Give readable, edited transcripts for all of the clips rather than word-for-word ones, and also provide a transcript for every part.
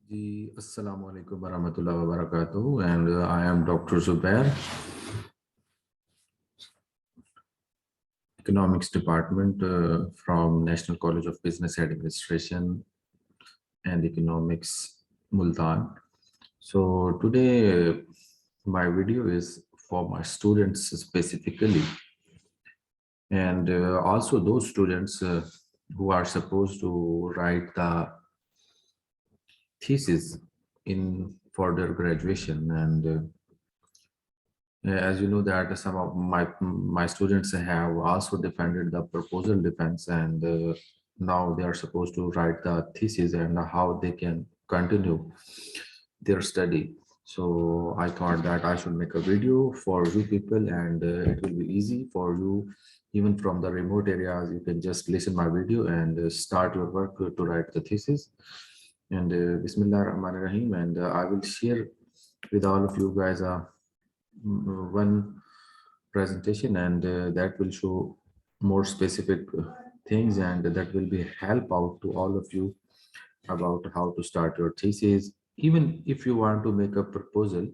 जी, अस्सलाम वालेकुम वरहमतुल्लाहि वबरकातुहू and I am Dr. Zubair, Economics Department from National College of Business Administration and Economics, Multan. So today my video is for my students specifically, and also those students who are supposed to write the thesis in further graduation. And as you know that some of my students have also defended the proposal defense, and now they are supposed to write the thesis and how they can continue their study. So I thought that I should make a video for you people, and it will be easy for you. Even from the remote areas, you can just listen my video and start your work to write the thesis. And Bismillah Rahman Rahim, and I will share with all of you guys one presentation, and that will show more specific things, and that will be help out to all of you about how to start your thesis, even if you want to make a proposal.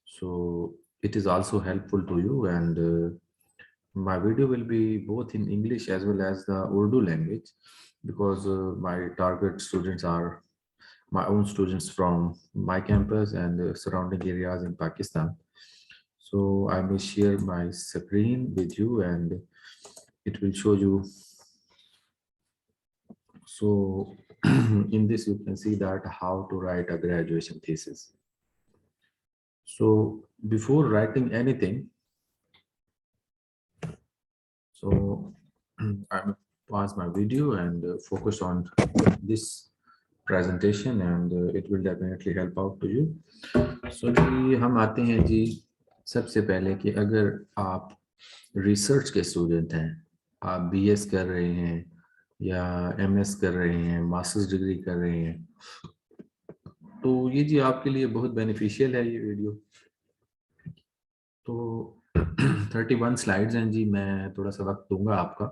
So it is also helpful to you, and my video will be both in English as well as the Urdu language, because my target students are my own students from my campus and surrounding areas in Pakistan. So I may share my screen with you, and it will show you. So in this, you can see that how to write a graduation thesis. So before writing anything, so I will pause my video and focus on this presentation, and it will definitely help out to you. So जी हम आते हैं जी सबसे पहले कि अगर आप research के student हैं, आप बीएस कर रहे हैं या एमएस कर रहे हैं, मास्टर्स डिग्री कर रहे हैं, तो ये जी आपके लिए बहुत बेनिफिशियल है ये वीडियो। तो 31 स्लाइड्स हैं जी, मैं थोड़ा सा वक्त दूंगा आपका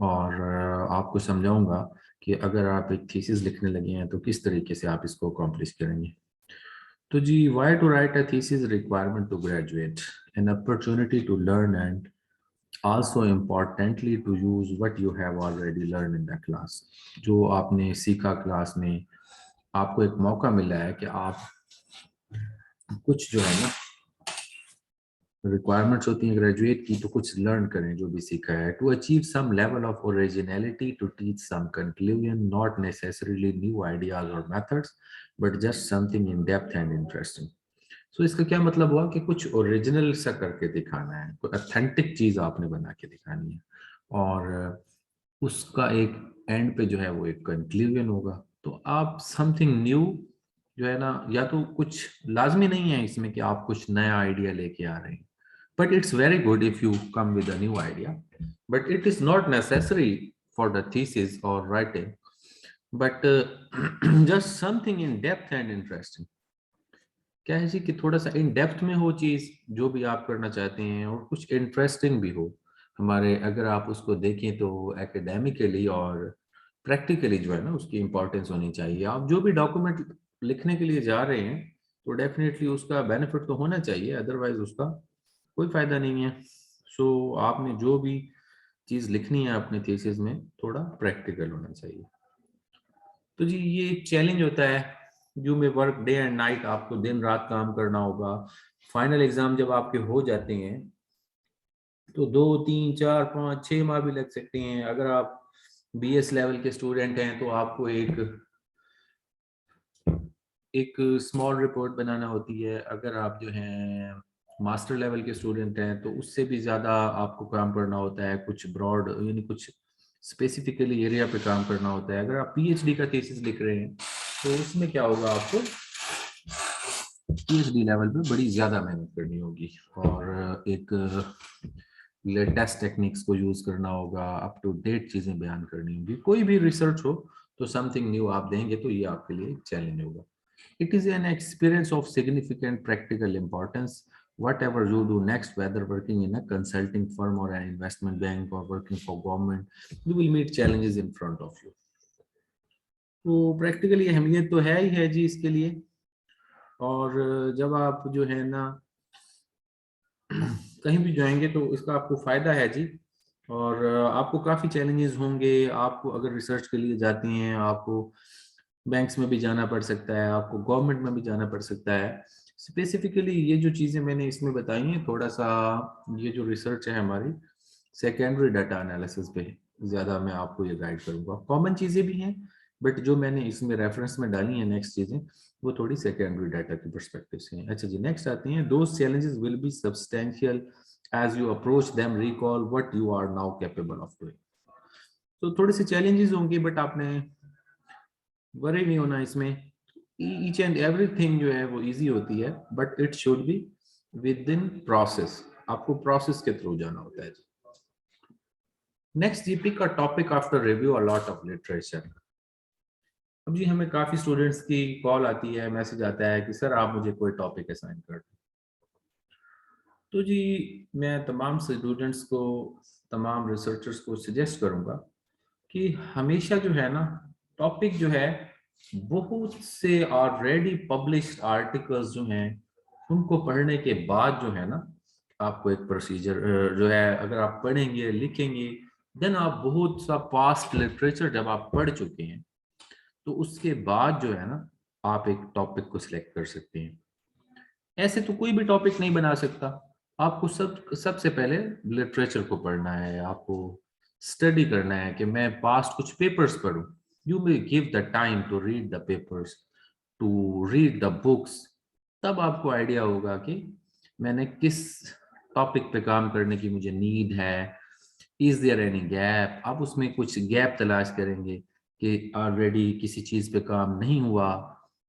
और आपको समझाऊंगा कि अगर आप एक थीसिस लिखने लगे हैं तो किस तरीके से आप इसको अकॉम्प्लिश करेंगे। तो जी, why to write a thesis requirement to graduate, an opportunity to learn and also importantly to use what you have already learned in the class। जो आपने सीखा क्लास में, आपको एक मौका मिला है कि आप कुछ जो है ना रिक्वायरमेंट्स होती हैं ग्रेजुएट की, तो कुछ लर्न करें जो भी सीखा है। To achieve some level of originality, to teach some conclusion, not necessarily new ideas और methods, but just something in depth and interesting. So इसका क्या मतलब हुआ कि कुछ ओरिजिनल सा करके दिखाना है, कोई ऑथेंटिक चीज आपने बना के दिखानी है, और उसका एक एंड पे जो है वो एक कंक्लूजन होगा। तो आप समथिंग न्यू जो है ना, या तो कुछ लाजमी नहीं है इसमें कि आप कुछ नया आइडिया लेके आ रहे हैं, but it's very good if you come with a new idea, but it is not necessary for the thesis or writing, but just something in depth and interesting। क्या है जी कि थोड़ा सा इन डेप्थ में हो चीज जो भी आप करना चाहते हैं, और कुछ इंटरेस्टिंग भी हो हमारे, अगर आप उसको देखें तो एकेडमिकली और प्रैक्टिकली जो है ना उसकी इंपॉर्टेंस होनी चाहिए। आप जो भी डॉक्यूमेंट लिखने के लिए जा रहे हैं तो डेफिनेटली उसका बेनिफिट तो होना चाहिए, अदरवाइज उसका कोई फायदा नहीं है। सो आपने जो भी चीज लिखनी है अपने थीसिस में, थोड़ा प्रैक्टिकल होना चाहिए। तो जी ये एक चैलेंज होता है, यू में वर्क डे एंड नाइट, आपको दिन रात काम करना होगा। फाइनल एग्जाम जब आपके हो जाते हैं तो 2 3 4 5 6 माह भी लग सकते हैं। अगर आप बीएस लेवल के स्टूडेंट हैं तो आपको एक एक स्मॉल रिपोर्ट बनाना होती है। अगर आप जो हैं मास्टर लेवल के स्टूडेंट हैं तो उससे भी ज़्यादा आपको काम करना होता है, कुछ ब्रॉड यानी कुछ स्पेसिफिकली एरिया पे काम करना होता है। अगर आप पीएचडी का थीसिस लिख रहे हैं तो उसमें क्या होगा, आपको पीएचडी लेवल पे बड़ी ज़्यादा मेहनत करनी होगी, और एक लेटेस्ट टेक्निक्स को यूज़ करना होगा, अप टू डेट चीज़ें बयान करनी होगी। कोई भी रिसर्च हो तो समथिंग न्यू आप देंगे तो ये आपके लिए चैलेंज होगा। It is an experience of significant practical importance. Whatever you do next, whether working in a consulting firm or an investment bank or working for government, you will meet challenges in front of you. तो practically अहमियत तो है ही है जी इसके लिए। और जब आप जो है ना कहीं भी जाएंगे तो इसका आपको फायदा है जी। और आपको काफी चैलेंजेस होंगे। आपको अगर रिसर्च के लिए जाती हैं, आपको बैंक्स में भी जाना पड़ सकता है, आपको गवर्नमेंट में भी जाना पड़ सकता है। स्पेसिफिकली ये जो चीजें मैंने इसमें बताई हैं, थोड़ा सा ये जो रिसर्च है हमारी सेकेंडरी डाटा एनालिसिस पे ज्यादा मैं आपको ये गाइड करूंगा। कॉमन चीजें भी हैं, बट जो मैंने इसमें रेफरेंस में डाली है नेक्स्ट चीजें, वो थोड़ी सेकेंडरी डाटा की पर्सपेक्टिव से हैं। अच्छा जी, नेक्स्ट आती हैं, those challenges will be substantial as you approach them, recall what you are now capable of doing. तो थोड़े से चैलेंजेस होंगे, बट आपने वरी नहीं होना इसमें। ईच एंड एवरीथिंग जो है वो इजी होती है, but it should be within process. आपको प्रोसेस के थ्रू जाना होता है जी। नेक्स्ट, जी pick a topic after review a lot of literature. अब जी हमें काफी स्टूडेंट्स की कॉल आती है, मैसेज आता है कि सर आप मुझे कोई टॉपिक असाइन कर दो। तो जी मैं तमाम स्टूडेंट्स को, तमाम रिसर्चर्स को सजेस्ट करूंगा कि हमेशा जो है ना टॉपिक जो है, बहुत से ऑलरेडी पब्लिश्ड आर्टिकल्स जो हैं उनको पढ़ने के बाद जो है ना आपको एक प्रोसीजर जो है, अगर आप पढ़ेंगे लिखेंगे, देन आप बहुत सा पास्ट लिटरेचर जब आप पढ़ चुके हैं, तो उसके बाद जो है ना आप एक टॉपिक को सिलेक्ट कर सकते हैं। ऐसे तो कोई भी टॉपिक नहीं बना सकता। आपको सबसे पहले लिटरेचर को पढ़ना है, आपको स्टडी करना है कि मैं पास्ट कुछ पेपर्स पढूं। You may give the time to read the papers, to read the books. तब आपको आइडिया होगा कि मैंने किस टॉपिक पे काम करने की मुझे नीड है। इज देयर एनी गैप, आप उसमें कुछ गैप तलाश करेंगे कि ऑलरेडी किसी चीज पे काम नहीं हुआ,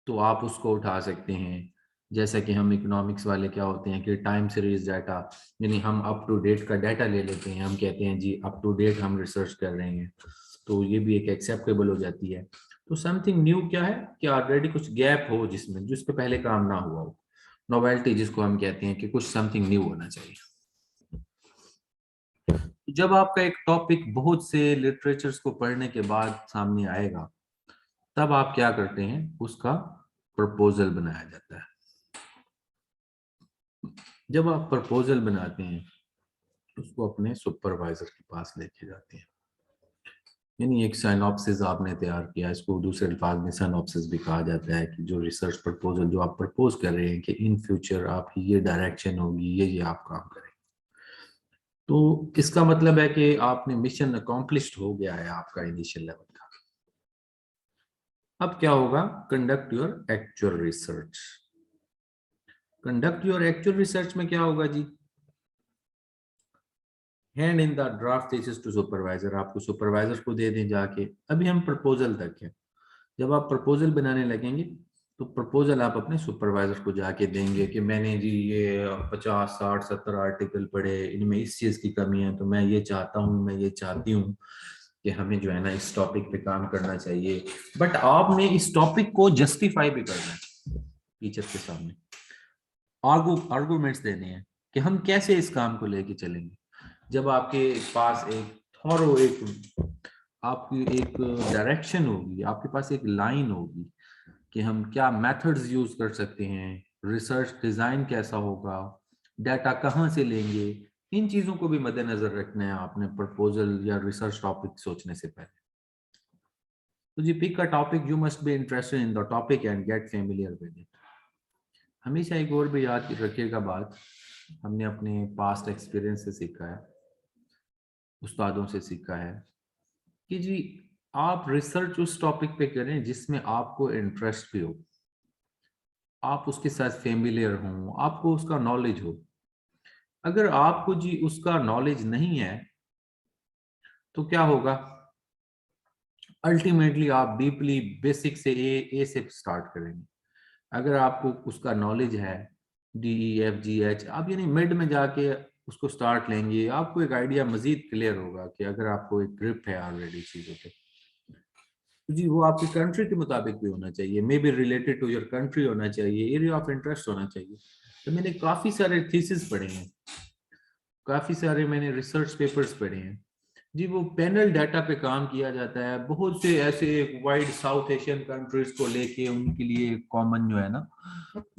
तो आप उसको उठा सकते हैं। जैसा कि हम इकोनॉमिक्स वाले क्या होते हैं कि टाइम सीरीज डाटा, यानी हम अप टू डेट का डाटा ले लेते हैं, हम कहते हैं जी अप टू डेट हम रिसर्च कर रहे हैं, तो ये भी एक एक्सेप्टेबल हो जाती है। तो समथिंग न्यू क्या है कि ऑलरेडी कुछ गैप हो जिसमें, जिसके पहले काम ना हुआ हो। नोवेल्टी जिसको हम कहते हैं कि कुछ समथिंग न्यू होना चाहिए। जब आपका एक टॉपिक बहुत से लिटरेचर्स को पढ़ने के बाद सामने आएगा, तब आप क्या करते हैं, उसका प्रपोजल बनाया जाता है। जब आप प्रपोजल बनाते हैं, उसको अपने सुपरवाइजर के पास लेके जाते हैं। यानी एक साइनॉप्सिस आपने तैयार किया, इसको दूसरे अल्फाज में साइनॉप्सिस भी कहा जाता है, कि जो रिसर्च प्रपोजल जो आप प्रपोज कर रहे हैं कि इन फ्यूचर आपकी ये डायरेक्शन होगी, ये आप काम करें, तो इसका मतलब है कि आपने मिशन अकॉम्प्लिश्ड हो गया है आपका इनिशियल लेवल का। अब क्या होगा, conduct your actual research. Conduct your actual research में क्या होगा जी, hand in the draft thesis to supervisor. आपको सुपरवाइजर को दे दें जाके। अभी हम प्रपोजल तक हैं। जब आप प्रपोजल बनाने लगेंगे, तो प्रपोजल आप अपने सुपरवाइजर को जाके देंगे कि मैंने जी ये 50 60 70 आर्टिकल पढ़े, इनमें इस चीज की कमी है, तो मैं ये चाहता हूँ, मैं ये चाहती हूँ कि हमें जो है ना इस टॉपिक पे काम करना चाहिए। बट आपने इस टॉपिक को जस्टिफाई भी करना है टीचर के सामने, आर्गूमेंट्स देने हैं कि हम कैसे इस काम को लेके चलेंगे। जब आपके पास एक थॉरो, एक आपकी एक डायरेक्शन होगी, आपके पास एक लाइन होगी कि हम क्या मेथड्स यूज कर सकते हैं, रिसर्च डिजाइन कैसा होगा, डाटा कहाँ से लेंगे, इन चीजों को भी मद्देनजर रखना है आपने प्रपोजल या रिसर्च टॉपिक सोचने से पहले। तो जी pick a topic, you must be interested in the topic and get familiar with it. हमेशा एक और भी याद रखिएगा बात, हमने अपने पास्ट एक्सपीरियंस से सीखा है, उस्तादों से सीखा है कि जी आप रिसर्च उस टॉपिक पे करें जिसमें आपको इंटरेस्ट भी हो, आप उसके साथ फेमिलियर हों, आपको उसका नॉलेज हो। अगर आपको जी उसका नॉलेज नहीं है, तो क्या होगा, अल्टीमेटली आप डीपली बेसिक से ए से स्टार्ट करेंगे। अगर आपको उसका नॉलेज है, DEFGH, आप यानी मिड में जाके उसको स्टार्ट लेंगे, आपको एक आइडिया मजीद क्लियर होगा कि अगर आपको एक ग्रिप है ऑलरेडी चीजों पे, तो जी वो आपकी कंट्री के मुताबिक भी होना चाहिए, may be related to your country होना चाहिए, एरिया ऑफ इंटरेस्ट होना चाहिए। तो मैंने काफी सारे थीसिस पढ़े हैं, काफी सारे मैंने रिसर्च पेपर्स पढ़े हैं, जी वो पैनल डाटा पे काम किया जाता है, बहुत से ऐसे वाइड साउथ एशियन कंट्रीज को लेके उनके लिए कॉमन जो है ना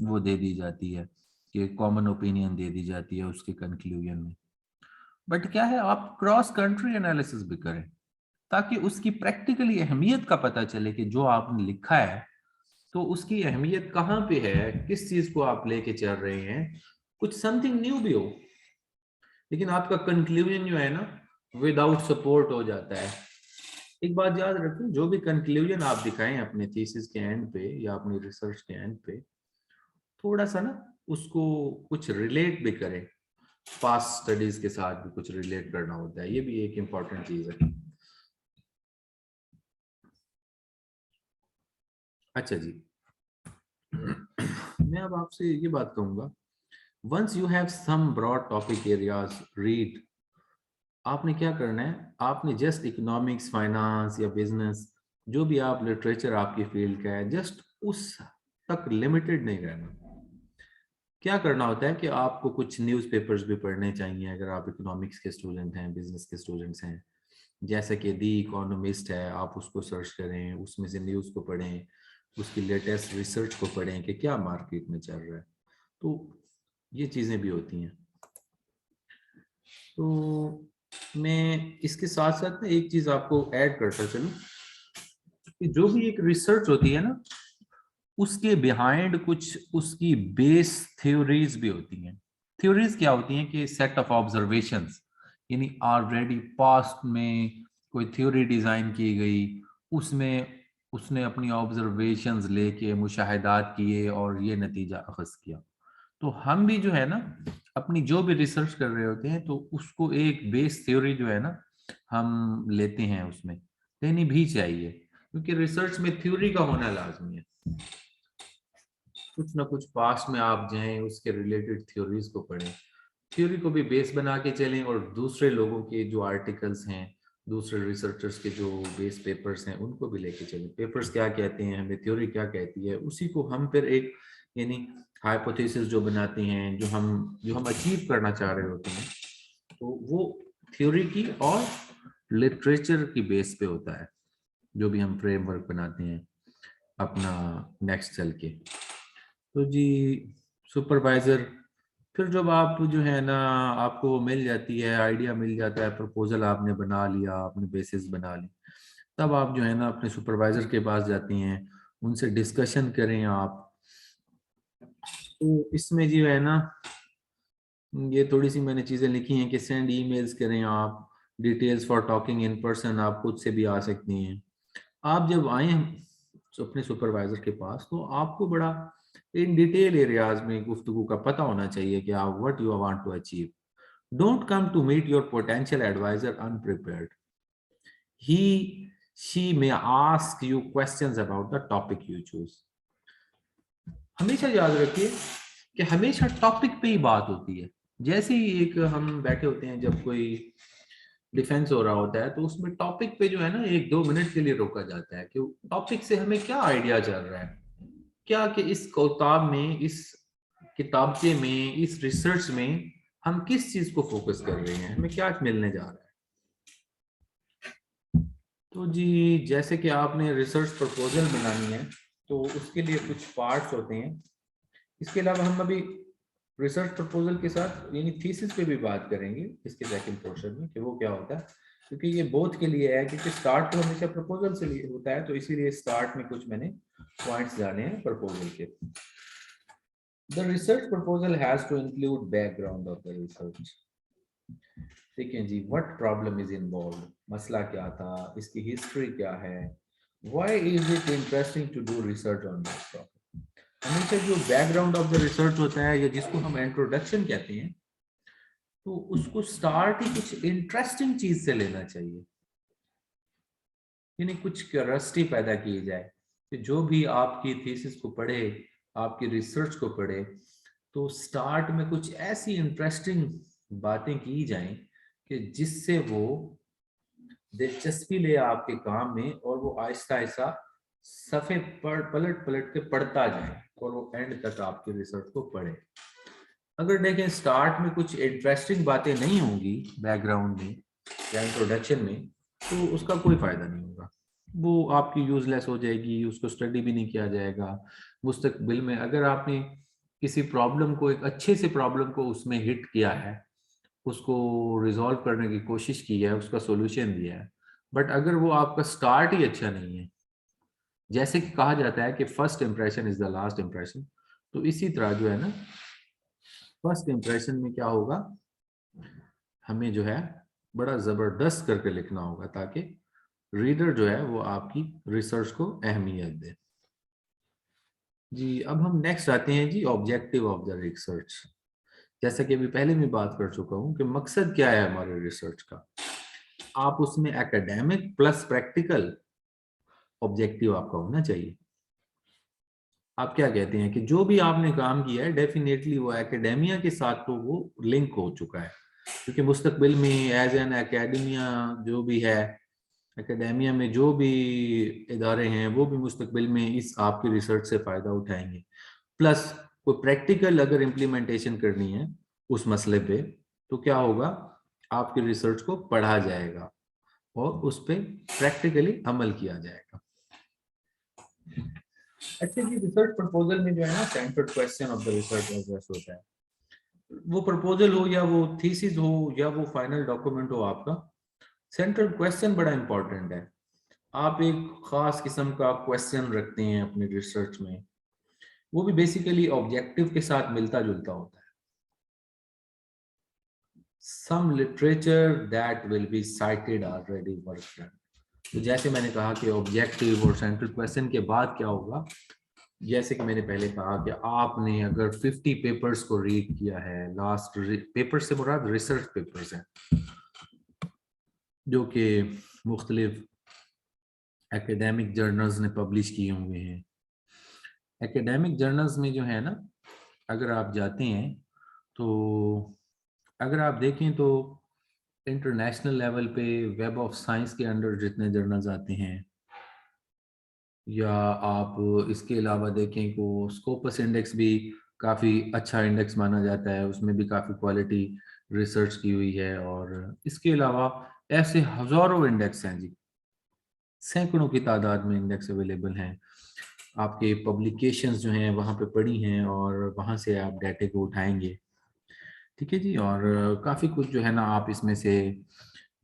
वो दे दी जाती है, कि कॉमन ओपिनियन दे दी जाती है उसके कंक्लूजन में। बट क्या है, आप क्रॉस कंट्री एनालिसिस भी करें ताकि उसकी प्रैक्टिकली अहमियत का पता चले कि जो आपने लिखा है तो उसकी अहमियत कहाँ पे है, किस चीज को आप लेके चल रहे हैं, कुछ समथिंग न्यू भी हो, लेकिन आपका कंक्लूजन जो है ना विदाउट सपोर्ट हो जाता है। एक बात याद रखें, जो भी कंक्लूजन आप दिखाएं अपने थीसिस के एंड पे या अपनी रिसर्च के एंड पे, थोड़ा सा ना उसको कुछ रिलेट भी करें, पास्ट स्टडीज के साथ भी कुछ रिलेट करना होता है, ये भी एक इम्पॉर्टेंट चीज है। अच्छा जी, मैं अब आपसे ये बात कहूंगा, once you have some broad topic areas read, आपने क्या करना है, आपने जस्ट इकोनॉमिक्स, फाइनेंस या बिजनेस, जो भी आप लिटरेचर आपकी फील्ड का है, जस्ट उस तक लिमिटेड नहीं रहना। क्या करना होता है कि आपको कुछ न्यूज़पेपर्स भी पढ़ने चाहिए अगर आप इकोनॉमिक्स के स्टूडेंट हैं, बिजनेस के स्टूडेंट्स हैं, जैसे कि दी इकोनॉमिस्ट है, आप उसको सर्च करें, उसमें से न्यूज़ को पढ़ें, उसकी लेटेस्ट रिसर्च को पढ़ें कि क्या मार्केट में चल रहा है। तो ये चीज़ें भी होती हैं। तो मैं इसके साथ साथ ना एक चीज़ आपको ऐड करता चलूँ कि जो भी एक रिसर्च होती है ना, उसके बिहाइंड कुछ उसकी बेस थ्योरीज भी होती हैं। थ्योरीज क्या होती हैं कि सेट ऑफ ऑब्जर्वेशंस, यानी ऑलरेडी पास्ट में कोई थ्योरी डिजाइन की गई, उसमें उसने अपनी ऑब्जर्वेशंस लेके मुशाहिदात किए और ये नतीजा अखज़ किया। तो हम भी जो है ना अपनी जो भी रिसर्च कर रहे होते हैं तो उसको एक बेस थ्योरी जो है ना हम लेते हैं, उसमें लेनी भी चाहिए, क्योंकि रिसर्च में थ्योरी का होना लाजमी है। कुछ ना कुछ पास्ट में आप जाएं, उसके रिलेटेड थ्योरीज को पढ़ें, थ्योरी को भी बेस बना के चलें, और दूसरे लोगों के जो आर्टिकल्स हैं, दूसरे रिसर्चर्स के जो बेस पेपर्स हैं उनको भी लेके चलें, पेपर्स क्या कहते हैं, हमें थ्योरी क्या कहती है, उसी को हम फिर एक यानी हाइपोथेसिस जो बनाते हैं, जो हम अचीव करना चाह रहे होते हैं, तो वो थ्योरी की और लिटरेचर की बेस पे होता है, जो भी हम फ्रेमवर्क बनाते हैं अपना नेक्स्ट चल के। तो जी सुपरवाइजर, फिर जब आप जो है ना आपको वो मिल जाती है, आइडिया मिल जाता है, प्रपोजल आपने बना लिया, आपने बेसिस बना ली, तब आप जो है ना अपने सुपरवाइजर के पास जाती हैं, उनसे डिस्कशन करें आप। तो इसमें जो है ना ये थोड़ी सी मैंने चीज़ें लिखी हैं कि सेंड ईमेल्स करें आप, details for talking in person, आप खुद से भी आ सकती हैं। आप जब आए अपने सुपरवाइजर के पास, तो आपको बड़ा इन डिटेल एरियाज में गुफ्तगू का पता होना चाहिए कि आप what you want to achieve. Don't come to meet your potential advisor unprepared, he she may ask you questions about the topic you choose। हमेशा याद रखिए कि हमेशा टॉपिक पे ही बात होती है। जैसे ही एक हम बैठे होते हैं, जब कोई डिफेंस हो रहा होता है, तो उसमें टॉपिक पे जो है ना 1-2 मिनट के लिए रोका जाता है कि टॉपिक से हमें क्या आइडिया चल रहा है, क्या कि इस किताब में, इस किताबचे में, इस रिसर्च में हम किस चीज को फोकस कर रहे हैं, हमें क्या मिलने जा रहा है। तो जी जैसे कि आपने रिसर्च प्रपोजल बनानी है, तो उसके लिए कुछ पार्ट्स होते हैं। इसके अलावा हम अभी रिसर्च प्रपोजल के साथ यानी थीसिस पे भी बात करेंगे इसके सेकंड पोर्शन में कि वो क्या होता है, क्योंकि ये बोथ के लिए है, क्योंकि स्टार्ट तो हमेशा प्रपोजल से लिए होता है, तो इसीलिए स्टार्ट में कुछ मैंने पॉइंट्स डाले हैं प्रपोजल के। The research proposal has to include background of the research. देखें जी, व्हाट प्रॉब्लम इज इन्वॉल्व, मसला क्या था, इसकी हिस्ट्री क्या है, why is it interesting to do research on this topic. हमेशा जो बैकग्राउंड ऑफ द रिसर्च होता है, या जिसको हम इंट्रोडक्शन कहते हैं, तो उसको स्टार्ट ही कुछ इंटरेस्टिंग चीज से लेना चाहिए, यानी कुछ क्यूरियोसिटी पैदा की जाए कि जो भी आपकी थीसिस को पढ़े, आपकी रिसर्च को पढ़े, तो स्टार्ट में कुछ ऐसी इंटरेस्टिंग बातें की जाएं कि जिससे वो दिलचस्पी ले आपके काम में, और वो आहिस्ता आहिस्ता सफ़े पलट पलट के पढ़ता जाए और वो एंड तक आपकी रिसर्च को पढ़े। अगर देखें स्टार्ट में कुछ इंटरेस्टिंग बातें नहीं होंगी बैकग्राउंड में, या इंट्रोडक्शन में, तो उसका कोई फायदा नहीं होगा, वो आपकी यूजलेस हो जाएगी, उसको स्टडी भी नहीं किया जाएगा। मुस्तकबिल में अगर आपने किसी प्रॉब्लम को, एक अच्छे से प्रॉब्लम को उसमें हिट किया है, उसको रिजॉल्व करने की कोशिश की है, उसका सॉल्यूशन दिया है, बट अगर वो आपका स्टार्ट ही अच्छा नहीं है, जैसे कि कहा जाता है कि first impression is the last impression, तो इसी तरह जो है ना, फर्स्ट इंप्रेशन में क्या होगा, हमें जो है बड़ा जबरदस्त करके लिखना होगा ताकि रीडर जो है वो आपकी रिसर्च को अहमियत दे। जी, अब हम नेक्स्ट आते हैं जी, ऑब्जेक्टिव ऑफ द रिसर्च। जैसा कि अभी पहले मैं बात कर चुका हूं कि मकसद क्या है हमारे रिसर्च का। आप उसमें एकेडमिक प्लस प्रैक्टिकल ऑब्जेक्टिव आपका होना चाहिए। आप क्या कहते हैं कि जो भी आपने काम किया है डेफिनेटली वो एकेडेमिया के साथ तो वो लिंक हो चुका है, क्योंकि मुस्तकबिल में एज एन एकेडमिया जो भी है, एकेडेमिया में जो भी इदारे हैं वो भी मुस्तकबिल में इस आपकी रिसर्च से फ़ायदा उठाएंगे। प्लस कोई प्रैक्टिकल अगर इम्प्लीमेंटेशन करनी है उस मसले पे, तो क्या होगा, आपकी रिसर्च को पढ़ा जाएगा और उस पर प्रैक्टिकली अमल किया जाएगा। अच्छा जी, रिसर्च प्रपोजल में जो है ना, central question of the research address होता है। वो प्रपोजल हो या वो थीसिस हो या वो फाइनल डॉक्यूमेंट हो आपका, सेंट्रल क्वेश्चन बड़ा इंपॉर्टेंट है। आप एक खास किस्म का क्वेश्चन रखते हैं अपने रिसर्च में, वो भी बेसिकली ऑब्जेक्टिव के साथ मिलता जुलता होता है। Some literature that will be cited already work. तो जैसे मैंने कहा कि ऑब्जेक्टिव और सेंट्रल क्वेश्चन के बाद क्या होगा, जैसे कि मैंने पहले कहा कि आपने अगर 50 पेपर्स को रीड किया है, लास्ट पेपर से मुराद रिसर्च पेपर्स हैं जो कि मुख्तलिफ एकेडमिक जर्नल्स ने पब्लिश किए हुए हैं। एकेडमिक जर्नल्स में जो है ना, अगर आप जाते हैं तो अगर आप देखें तो इंटरनेशनल लेवल पे वेब ऑफ साइंस के अंडर जितने जर्नल्स आते हैं, या आप इसके अलावा देखें को स्कोपस इंडेक्स भी काफ़ी अच्छा इंडेक्स माना जाता है, उसमें भी काफ़ी क्वालिटी रिसर्च की हुई है। और इसके अलावा ऐसे हज़ारों इंडेक्स हैं जी, सैकड़ों की तादाद में इंडेक्स अवेलेबल हैं। आपके पब्लिकेशंस जो हैं वहाँ पे पड़ी हैं और वहाँ से आप डाटे को उठाएंगे, ठीक है जी। और काफ़ी कुछ जो है ना, आप इसमें से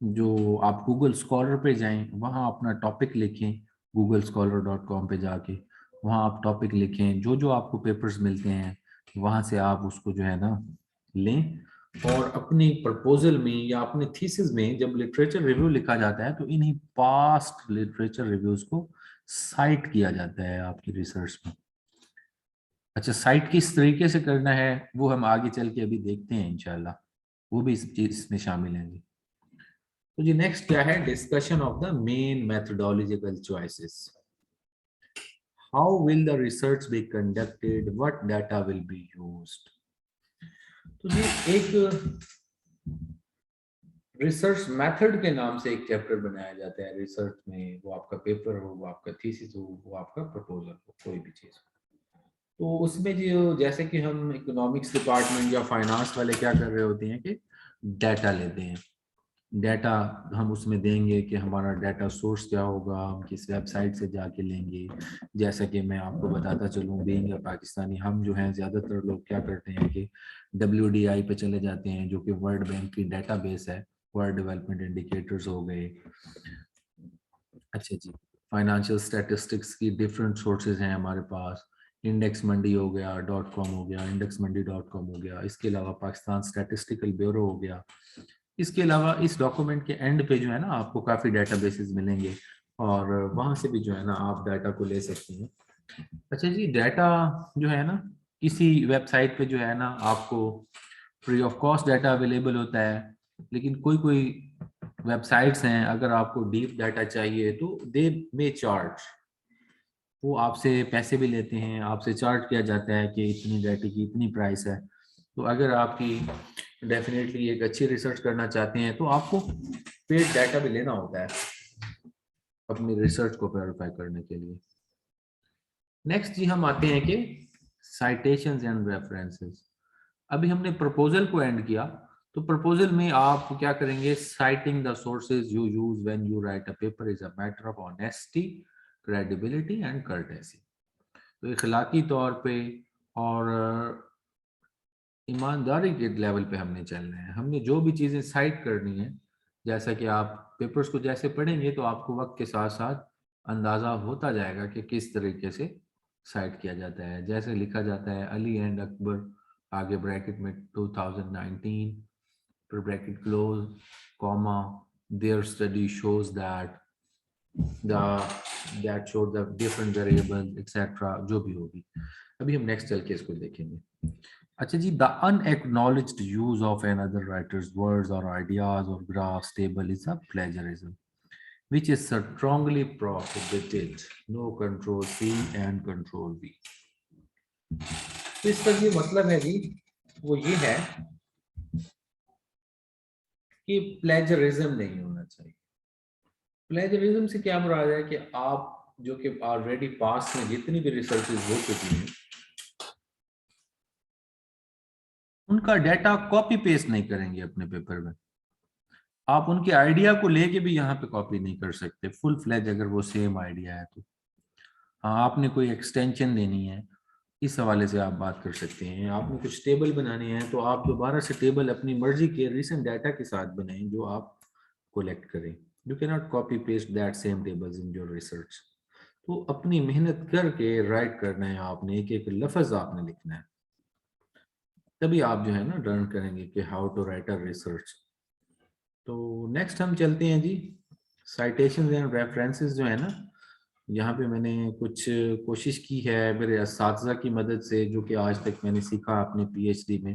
जो आप गूगल स्कॉलर पे जाएं, वहाँ अपना टॉपिक लिखें, googlescholar.com पे जाके वहाँ आप टॉपिक लिखें, जो जो आपको पेपर्स मिलते हैं वहाँ से आप उसको जो है ना लें, और अपनी प्रपोजल में या अपने थीसिस में जब लिटरेचर रिव्यू लिखा जाता है तो इन्हीं पास्ट लिटरेचर रिव्यूज को साइट किया जाता है आपकी रिसर्च में। अच्छा, साइट किस तरीके से करना है वो हम आगे चल के अभी देखते हैं इंशाल्लाह, वो भी इस चीज इसमें शामिल है जी। तो जी नेक्स्ट क्या है, discussion of the main methodological choices. How will the research be conducted, what data will be used. तो जी एक रिसर्च मेथड के नाम से एक चैप्टर बनाया जाता है रिसर्च में, वो आपका पेपर हो, वो आपका थीसिस हो, वो आपका प्रपोजल हो, कोई भी चीज हो। तो उसमें जो, जैसे कि हम इकोनॉमिक्स डिपार्टमेंट या फाइनेंस वाले क्या कर रहे होते हैं कि डाटा लेते हैं, डाटा हम उसमें देंगे कि हमारा डाटा सोर्स क्या होगा, हम किस वेबसाइट से जाके लेंगे। जैसा कि मैं आपको बताता चलूँ, बीइंग अ पाकिस्तानी, हम जो हैं ज़्यादातर लोग क्या करते हैं कि WDI पे चले जाते हैं, जो कि वर्ल्ड बैंक की डेटाबेस है, वर्ल्ड डेवलपमेंट इंडिकेटर्स हो गए। अच्छा जी, फाइनेंशियल स्टैटिस्टिक्स की डिफरेंट सोर्सेज हैं हमारे पास, इंडेक्स मंडी हो गया, .com हो गया, इंडेक्स मंडी .com हो गया, इसके अलावा पाकिस्तान स्टैटिस्टिकल ब्यूरो हो गया। इसके अलावा इस डॉक्यूमेंट के एंड पे जो है ना आपको काफ़ी डेटाबेसेस मिलेंगे, और वहाँ से भी जो है ना आप डाटा को ले सकते हैं। अच्छा जी, डाटा जो है ना किसी वेबसाइट पे जो है ना आपको free of cost data available होता है, लेकिन कोई कोई वेबसाइट्स हैं अगर आपको डीप डाटा चाहिए तो दे मे चार्ज, वो आपसे पैसे भी लेते हैं, आपसे चार्ज किया जाता है कि इतनी डाटा की इतनी प्राइस है। तो अगर आपकी डेफिनेटली एक अच्छी रिसर्च करना चाहते हैं तो आपको पेड डाटा भी लेना होता है अपनी रिसर्च को वेरीफाई करने के लिए। नेक्स्ट जी हम आते हैं कि साइटेशंस एंड रेफरेंसेस। अभी हमने प्रपोजल को एंड किया, तो प्रपोजल में आप क्या करेंगे, citing the sources you use when you write a paper is a matter of honesty, credibility and courtesy. तो इखलाकी तौर पे और ईमानदारी के लेवल पे हमने चलना है। हमने जो भी चीज़ें साइट करनी है, जैसा कि आप पेपर्स को जैसे पढ़ेंगे तो आपको वक्त के साथ साथ अंदाज़ा होता जाएगा कि किस तरीके से साइट किया जाता है। जैसे लिखा जाता है अली एंड अकबर, आगे ब्रैकेट में 2019, फिर bracket close, comma, there study shows that the that showed the different variable etcetera, जो भी होगी। अभी हम नेक्स्ट चल के इसको देखेंगे। अच्छा जी, the unacknowledged use of another writer's words or ideas or graphs table is a plagiarism, which is strongly prohibited. No control C and control V. तो इसका जो मतलब है जी वो ये है कि प्लेजरिज्म नहीं होना चाहिए। प्लेजरिज्म से क्या मुराद है कि आप जो कि ऑलरेडी पास में जितनी भी रिसर्चेज हो चुकी हैं उनका डाटा कॉपी पेस्ट नहीं करेंगे अपने पेपर में। आप उनके आइडिया को लेके भी यहाँ पे कॉपी नहीं कर सकते फुल फ्लैज, अगर वो सेम आइडिया है तो। हाँ, आपने कोई एक्सटेंशन देनी है, इस हवाले से आप बात कर सकते हैं। आपने कुछ टेबल बनानी है तो आप दोबारा से टेबल अपनी मर्जी के रिसेंट डाटा के साथ बनाएं जो आप कोलेक्ट करें। You can not copy paste that same tables in your research. तो अपनी मेहनत करके राइट करना है आपने, एक एक लफ्ज आपने लिखना है, तभी आप जो है ना लर्न करेंगे कि how to write a research. तो नेक्स्ट हम चलते हैं जी, साइटेशंस एंड रेफरेंसेस जो है ना, यहाँ पे मैंने कुछ कोशिश की है मेरे असातिज़ा की मदद से, जो कि आज तक मैंने सीखा अपने पीएचडी में।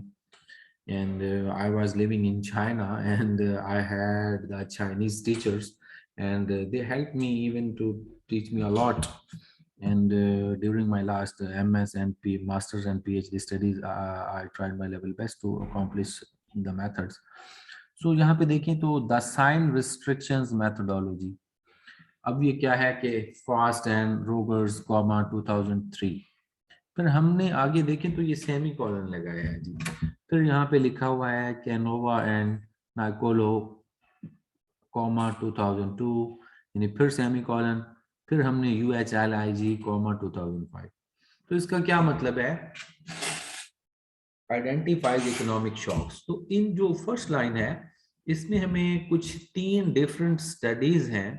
And I was living in China and I had the Chinese teachers and they help me even to teach me a lot. And during my last MS and Masters and PhD studies, I tried my level best to accomplish the methods. So यहाँ पे देखें तो the sign restrictions methodology, अब ये क्या है कि fast and Rogers comma 2003। फिर हमने आगे देखें तो ये सेमी कॉलन लगाया है जी। फिर यहाँ पे लिखा हुआ है कैनोवा एंड नाइकोलो कॉमा 2002, यानी फिर सेमी कॉलन, फिर हमने UHLIG कॉमा 2005। तो इसका क्या मतलब है, आइडेंटिफाइज इकोनॉमिक शॉक्स। तो इन जो फर्स्ट लाइन है इसमें हमें कुछ 3 डिफरेंट स्टडीज हैं,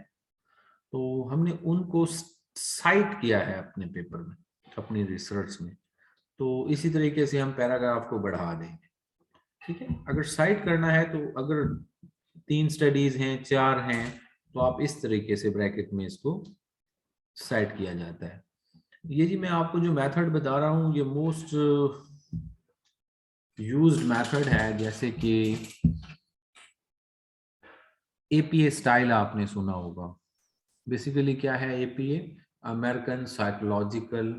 तो हमने उनको साइट किया है अपने पेपर में, अपनी रिसर्च में। तो इसी तरीके से हम पैराग्राफ को बढ़ा देंगे, ठीक है। अगर साइट करना है तो अगर 3 स्टडीज हैं 4 हैं तो आप इस तरीके से ब्रैकेट में इसको साइट किया जाता है। ये जी मैं आपको जो मेथड बता रहा हूँ ये मोस्ट यूज्ड मेथड है। जैसे कि APA स्टाइल आपने सुना होगा। बेसिकली क्या है APA, अमेरिकन साइकोलॉजिकल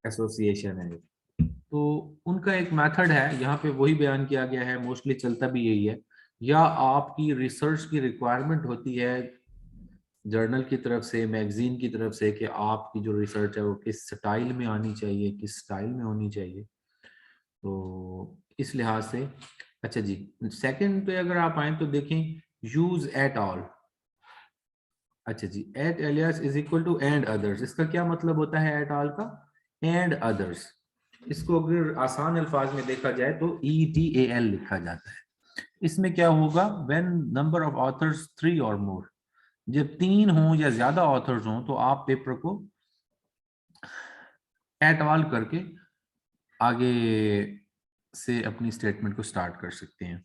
एसोसिएशन है। तो उनका एक मेथड है, यहाँ पे वही बयान किया गया है, मोस्टली चलता भी यही है। या आपकी रिसर्च की रिक्वायरमेंट होती है जर्नल की तरफ से, मैगजीन की तरफ से, कि आपकी जो रिसर्च है वो किस स्टाइल में आनी चाहिए, किस स्टाइल में होनी चाहिए। तो इस लिहाज से अच्छा जी, सेकंड पे अगर आप आए तो देखें यूज एट ऑल। अच्छा जी, et alia is equal to and others. इसका क्या मतलब होता है एट ऑल का, एंड अदर्स। इसको अगर आसान अल्फाज में देखा जाए तो EDAL लिखा जाता है। इसमें क्या होगा, व्हेन नंबर ऑफ ऑथर्स 3 और मोर, जब 3 हों या ज्यादा ऑथर्स हों तो आप पेपर को एट ऑल करके आगे से अपनी स्टेटमेंट को स्टार्ट कर सकते हैं।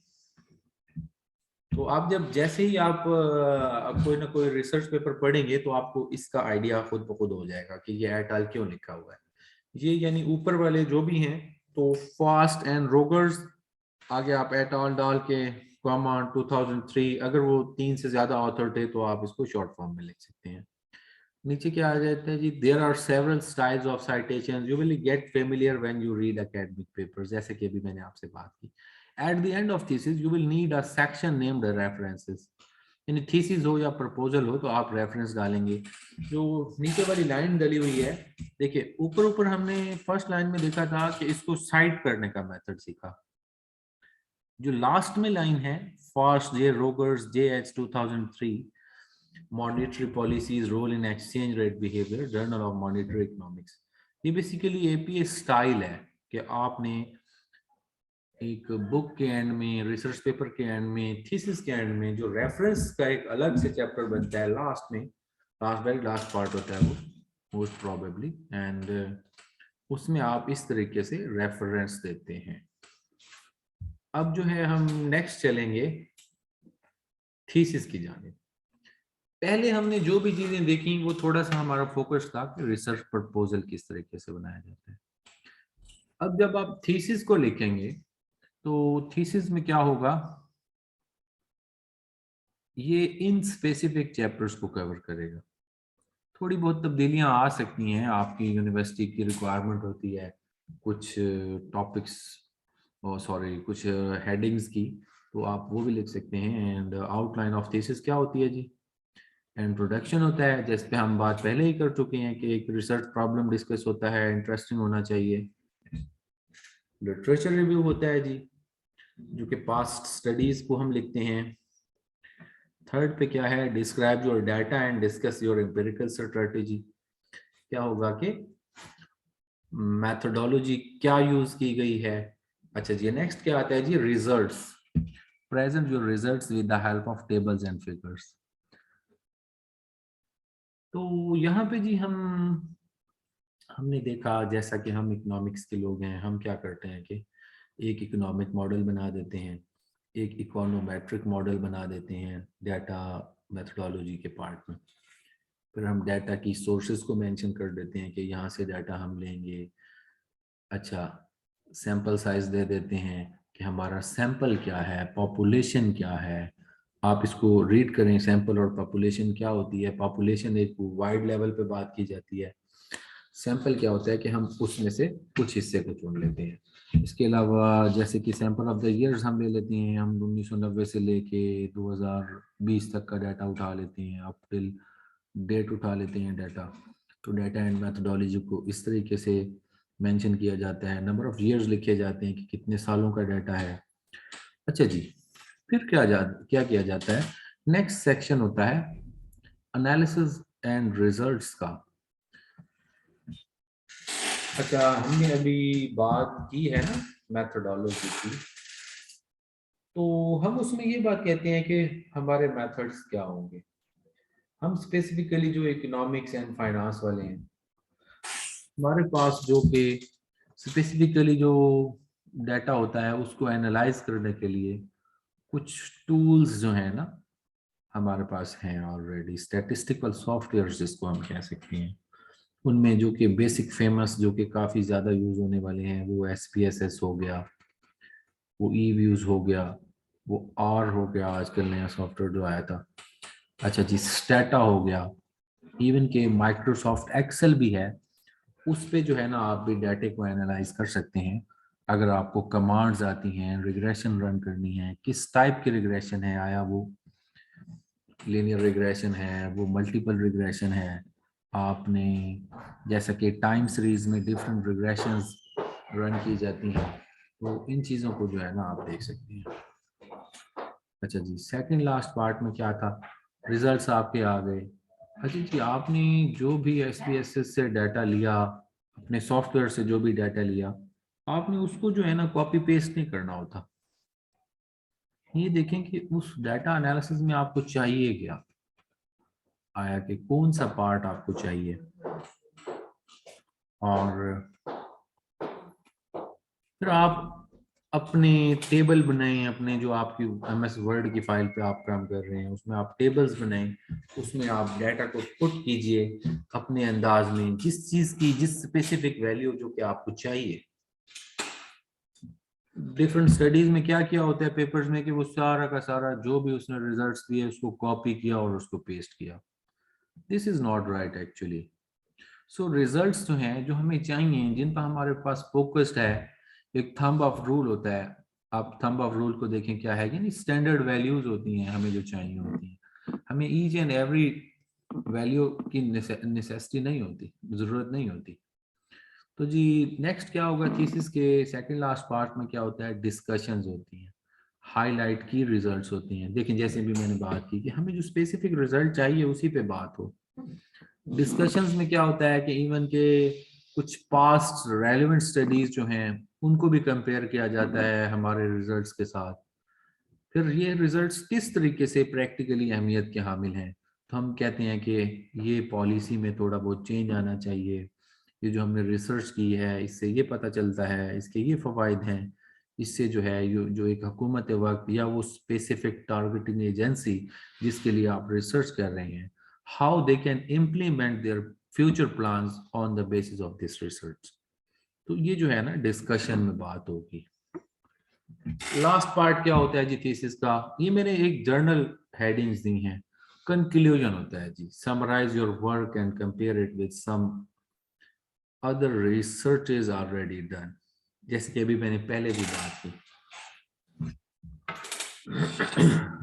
तो आप जब जैसे ही आप कोई ना कोई रिसर्च पेपर पढ़ेंगे तो आपको इसका आइडिया खुद ब खुद हो जाएगा कि ये एट ऑल क्यों लिखा हुआ है। ये यानी ऊपर वाले जो भी हैं तो फास्ट एंड रोगर्स, आगे आप एट ऑल डाल के कॉमा 2003, अगर वो 3 से ज्यादा ऑथर थे तो आप इसको शॉर्ट फॉर्म में लिख सकते हैं। नीचे क्या आ जाता है जी, there are several styles of citation you will get familiar when you read academic papers, जैसे कि अभी मैंने आपसे बात की। At the end of thesis you will need a section named references, यानी थीसिस हो या प्रपोजल हो तो आप रेफरेंस डालेंगे। जो नीचे वाली लाइन डली हुई है, देखिए ऊपर ऊपर हमने फर्स्ट लाइन में देखा था कि इसको साइट करने का मेथड सीखा, जो लास्ट में लाइन है, Faust J Rogers JH 2003, monetary policy's role in exchange rate behaviour, journal of monetary economics. ये बेसिकली एपीए स्टाइल है कि आपने एक बुक के एंड में, रिसर्च पेपर के एंड में, थीसिस के एंड में जो रेफरेंस का एक अलग से चैप्टर बनता है लास्ट में, लास्ट पार्ट होता है वो मोस्ट प्रोबेबली, एंड उसमें आप इस तरीके से रेफरेंस देते हैं। अब जो है हम नेक्स्ट चलेंगे थीसिस की जानिब। पहले हमने जो भी चीजें देखी वो थोड़ा सा हमारा फोकस था कि रिसर्च प्रपोजल किस तरीके से बनाया जाता है। अब जब आप थीसिस को लिखेंगे तो थीसिस में क्या होगा, ये इन स्पेसिफिक चैप्टर्स को कवर करेगा। थोड़ी बहुत तब्दीलियां आ सकती हैं, आपकी यूनिवर्सिटी की रिक्वायरमेंट होती है कुछ टॉपिक्स, सॉरी कुछ हेडिंग्स की, तो आप वो भी लिख सकते हैं। एंड आउटलाइन ऑफ थीसिस क्या होती है जी, इंट्रोडक्शन होता है, जिस पे हम बात पहले ही कर चुके हैं कि एक रिसर्च प्रॉब्लम डिस्कस होता है, इंटरेस्टिंग होना चाहिए। लिटरेचर रिव्यू होता है जी, जो कि पास्ट स्टडीज को हम लिखते हैं। थर्ड पे क्या है, describe your data and discuss your empirical strategy. क्या होगा कि मैथोडोलॉजी क्या यूज की गई है। अच्छा जी, नेक्स्ट क्या आता है जी, results, present your results with the help of tables and figures. तो यहाँ पे जी हमने देखा, जैसा कि हम इकोनॉमिक्स के लोग हैं, हम क्या करते हैं कि एक इकोनॉमिक मॉडल बना देते हैं, एक इकोनोमेट्रिक मॉडल बना देते हैं डाटा मेथोडोलॉजी के पार्ट में। फिर हम डाटा की सोर्सेज को मेंशन कर देते हैं कि यहाँ से डाटा हम लेंगे। अच्छा, सैंपल साइज दे देते हैं कि हमारा सैंपल क्या है, पॉपुलेशन क्या है। आप इसको रीड करें, सैंपल और पॉपुलेशन क्या होती है। पॉपुलेशन एक वाइड लेवल पे बात की जाती है, सैंपल क्या होता है कि हम उसमें से कुछ हिस्से को चुन लेते हैं। इसके अलावा जैसे कि सैंपल ऑफ द ईयर्स हम ले लेते हैं, हम 1990 से लेके 2020 तक का डाटा उठा लेते हैं, अप टिल डेट उठा लेते हैं डाटा। तो डाटा एंड मैथोडोलॉजी को इस तरीके से मेंशन किया जाता है, नंबर ऑफ ईयर्स लिखे जाते हैं कि कितने सालों का डाटा है। अच्छा जी, फिर क्या किया जाता है, नेक्स्ट सेक्शन होता है एनालिसिस एंड रिजल्ट्स का। अच्छा, हमने अभी बात की है ना मैथोडोलॉजी की, तो हम उसमें ये बात कहते हैं कि हमारे मेथड्स क्या होंगे। हम स्पेसिफिकली जो इकोनॉमिक्स एंड फाइनेंस वाले हैं, हमारे पास जो कि स्पेसिफिकली जो डाटा होता है उसको एनालाइज करने के लिए कुछ टूल्स जो है ना हमारे पास हैं ऑलरेडी, स्टैटिस्टिकल सॉफ्टवेयर जिसको हम कह सकते हैं। उनमें जो कि बेसिक फेमस, जो कि काफ़ी ज़्यादा यूज़ होने वाले हैं, वो SPSS हो गया, वो ई व्यूज हो गया, वो आर हो गया, आजकल नया सॉफ्टवेयर जो आया था। अच्छा जी, स्टेटा हो गया, इवन के माइक्रोसॉफ्ट एक्सेल भी है। उस पे जो है ना आप भी डाटे को एनालाइज कर सकते हैं। अगर आपको कमांड्स आती हैं, रिग्रेशन रन करनी है, किस टाइप की रिग्रेशन है, आया वो लीनियर रिग्रेशन है, वो मल्टीपल रिग्रेशन है, आपने जैसा कि टाइम सीरीज में डिफरेंट रिग्रेशंस रन की जाती हैं, तो इन चीज़ों को जो है ना आप देख सकते हैं। अच्छा जी, सेकंड लास्ट पार्ट में क्या था, रिजल्ट्स आपके आ गए। अच्छा जी, आपने जो भी SPSS से डाटा लिया, अपने सॉफ्टवेयर से जो भी डाटा लिया, आपने उसको जो है ना कॉपी पेस्ट नहीं करना होता। ये देखें कि उस डाटा एनालिसिस में आपको चाहिए क्या, आया कि कौन सा पार्ट आपको चाहिए, और फिर आप अपने टेबल बनाएं, अपने जो आपकी MS वर्ड की फाइल पे आप काम कर रहे हैं उसमें आप टेबल्स बनाएं, उसमें आप डाटा को पुट कीजिए अपने अंदाज में, जिस चीज की जिस स्पेसिफिक वैल्यू जो कि आपको चाहिए। डिफरेंट स्टडीज में क्या किया होता है पेपर्स में कि वो सारा का सारा जो भी उसने रिजल्ट्स दिए उसको कॉपी किया और उसको पेस्ट किया। This is not right actually. So results जो हैं जो हमें चाहिए, जिन पर हमारे पास फोकस्ड है, एक थंब ऑफ रूल होता है। आप थंब ऑफ रूल को देखें क्या है, यानी स्टैंडर्ड वैल्यूज होती हैं हमें जो चाहिए होती हैं। हमें ईच एंड एवरी वैल्यू की नेसेसिटी नहीं होती, जरूरत नहीं होती। तो जी नेक्स्ट क्या होगा, थीसिस के सेकंड लास्ट पार्ट में क्या होता है, डिस्कशंस होती हैं। हाईलाइट की रिजल्ट्स होती हैं। देखिए जैसे भी मैंने बात की कि हमें जो स्पेसिफिक रिजल्ट चाहिए उसी पे बात हो। डिस्कशंस में क्या होता है कि इवन के कुछ पास्ट रेलेवेंट स्टडीज जो हैं उनको भी कंपेयर किया जाता है हमारे रिजल्ट्स के साथ। फिर ये रिजल्ट्स किस तरीके से प्रैक्टिकली अहमियत के हामिल हैं, तो हम कहते हैं कि ये पॉलिसी में थोड़ा बहुत चेंज आना चाहिए। ये जो हमने रिसर्च की है इससे ये पता चलता है, इसके ये फ़वाइद हैं। इससे जो है जो एक हुकूमत वक्त या वो स्पेसिफिक टारगेटिंग एजेंसी जिसके लिए आप रिसर्च कर रहे हैं, how they can implement their future plans on the basis of this research. तो ये जो है ना डिस्कशन में बात होगी। लास्ट पार्ट क्या होता है जी थीसिस का, ये मैंने एक जर्नल हेडिंग्स दी हैं। कंक्लूजन होता है जी, summarise your work and compare it with some other research is already done. जैसे कि अभी मैंने पहले भी बात की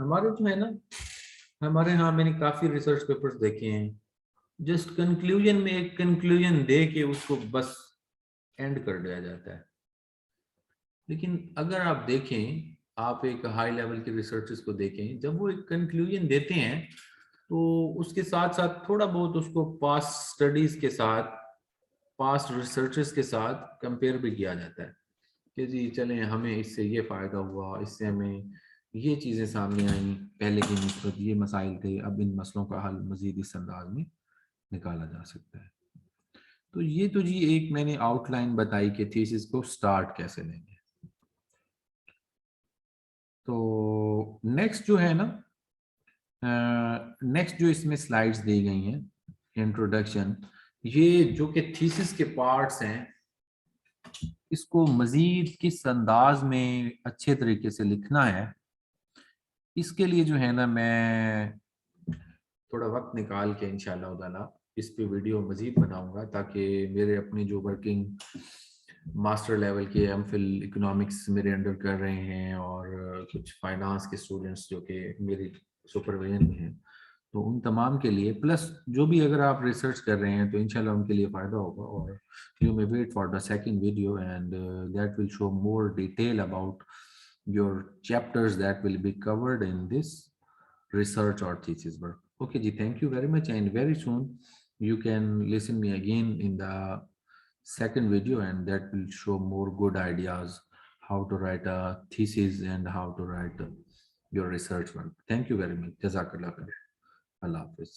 हमारे जो है ना, हमारे यहाँ मैंने काफी रिसर्च पेपर्स देखे हैं, जस्ट कंक्लूजन में एक कंक्लूजन दे के उसको बस एंड कर दिया जाता है। लेकिन अगर आप देखें, आप एक हाई लेवल के रिसर्चर्स को देखें, जब वो एक कंक्लूजन देते हैं तो उसके साथ साथ थोड़ा बहुत उसको पास्ट स्टडीज के साथ, पास्ट रिसर्चर्स के साथ कंपेयर भी किया जाता है कि जी चलें हमें इससे ये फ़ायदा हुआ, इससे हमें ये चीज़ें सामने आई, पहले की निस्बत ये मसाइल थे, अब इन मसलों का हल मज़ीद इस अंदाज में निकाला जा सकता है। तो ये तो जी एक मैंने आउटलाइन बताई कि थीसिस को स्टार्ट कैसे लेंगे। तो नेक्स्ट जो है ना, नेक्स्ट जो इसमें स्लाइड्स दी गई हैं इंट्रोडक्शन, ये जो कि थीसिस के पार्ट्स हैं, इसको मजीद किस अंदाज में अच्छे तरीके से लिखना है, इसके लिए जो है ना मैं थोड़ा वक्त निकाल के इंशाल्लाह ताला इस पे वीडियो मजीद बनाऊंगा, ताकि मेरे अपनी जो वर्किंग मास्टर लेवल के एमफिल इकोनॉमिक्स मेरे अंडर कर रहे हैं और कुछ फाइनेंस के स्टूडेंट्स जो कि मेरी सुपरविजन में हैं, तो उन तमाम के लिए, प्लस जो भी अगर आप रिसर्च कर रहे हैं तो इंशाल्लाह उनके लिए फ़ायदा होगा। और you may wait for the second video and that will show more detail about your chapters that will be covered in this research or thesis work. Okay ji, thank you very much, and very soon you can listen me again in the second video, and that will show more good ideas how to write a thesis and how to write your research work. Thank you very much. Jazakallah khair. Allah Hafiz.